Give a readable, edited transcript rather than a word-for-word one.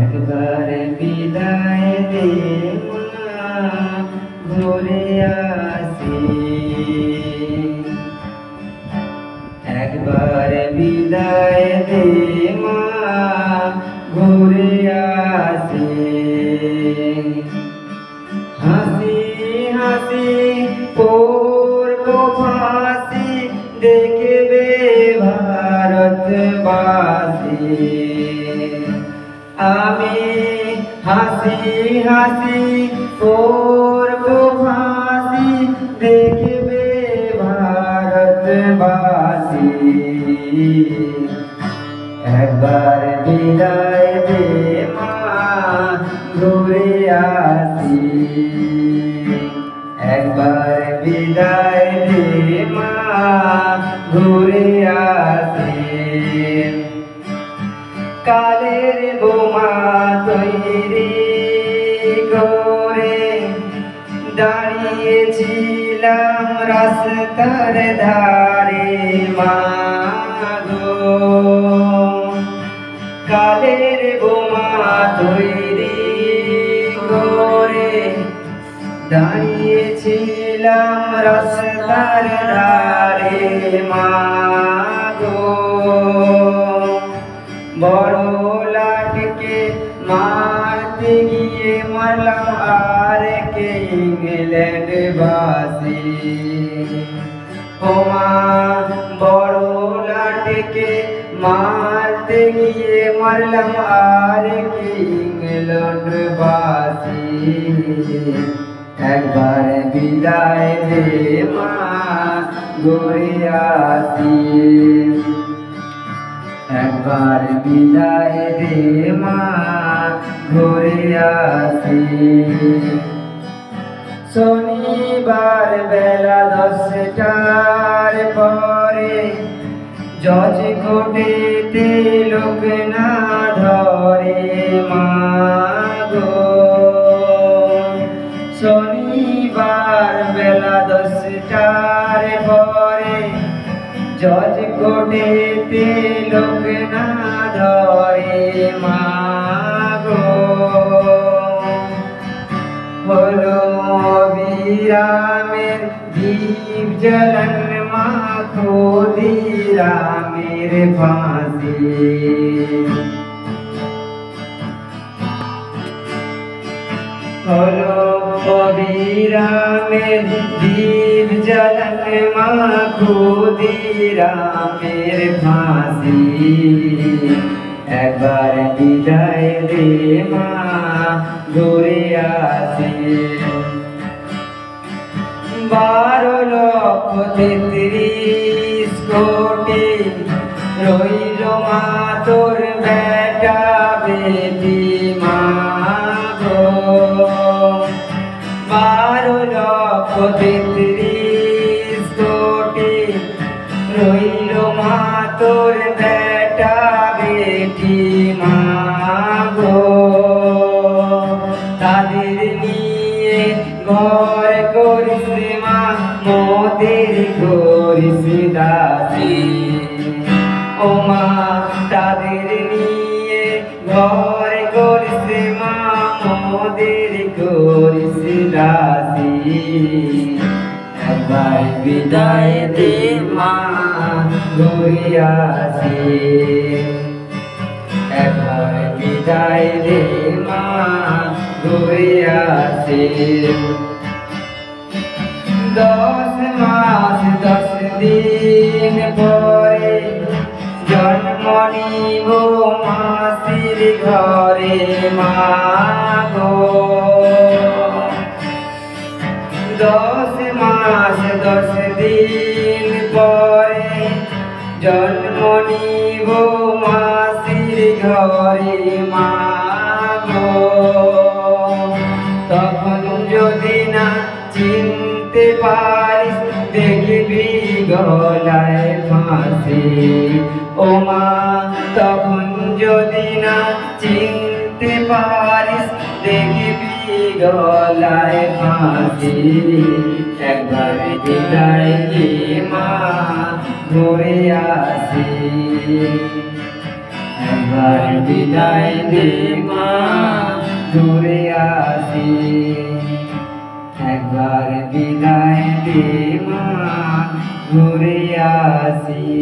একবার বিদায় দে মা, ঘুরে আসি। একবার বিদায় দে মা, ঘুরে আসি। হাসি হাসি পড়ব ফাঁসি, দেখবে ভারতবাসী। আমি হাসি হাসি পড়ব ফাঁসি, দেখবে ভারতবাসী। একবার বিদায় দে মা, ঘুরে আসি। একবার বিদায় দে মা, ঘুরে আসি। কালের বোমা তৈরি করে দাঁড়িয়েছিলাম রাস্তার ধারে মা গো। কালের বোমা তৈরি করে দাঁড়িয়েছিলাম রাস্তার ধারে মা গো। বড় লাটকে মারতে গিয়ে মরলাম আর কে ইংল্যান্ড বাসী। ও মা বড় লাটকে মারতে গিয়ে মরলাম আর কে ইংল্যান্ড বাসী। একবার বিদায় দে মা, ঘুরে আসি। একবার বিদায় দে মা, ঘুরে আসি। শনিবার বেলা 10টার পরে জজ কোর্টেতে লোক না ধরে মা গো। শনিবার বেলা 10টার পরে জজ কোর্টেতে লোক না ধরে মা গো। হলো বিরামের দীপ জ্বলন মা, ক্ষুদিরামের ফাঁসি। হলো বিরামের দীপ জ্বলন মা, ক্ষুদিরামের ফাঁসি। একবার বিদায় দে মা, ঘুরে আসি। 12,33 কোটি রইল মা তোর বেটা বেটি মা গো। 12,33 কোটি রইল মা তোর বেটা বেটি মা গো। তাদের নিয়ে ঘর করিস মা, মোদের করিস দাসী। ও মা তাদের নিয়ে ঘর করিস মা, মোদের করিস দাসী। একবার বিদায় দে মা, ঘুরে আসি। একবার বিদায় দে মা, ঘুরে আসি। 10 মাস 10 দিন পরে জন্ম নিব মাসির ঘরে মা গো। 10 মাস 10 দিন পরে জন্ম নিব মাসির ঘরে মা গো। তখন যদি না চিনতে পারিস, দেখবি গলায় ফাঁসি। ও মা তখন যদি না চিনতে পারিস, দেখবি গলায় ফাঁসি। একবার বিদায় দে মা, ঘুরে আসি। একবার বিদায় দে মা, ঘুরে আসি। একবার বিদায় দে মা, ঘুরে আসি।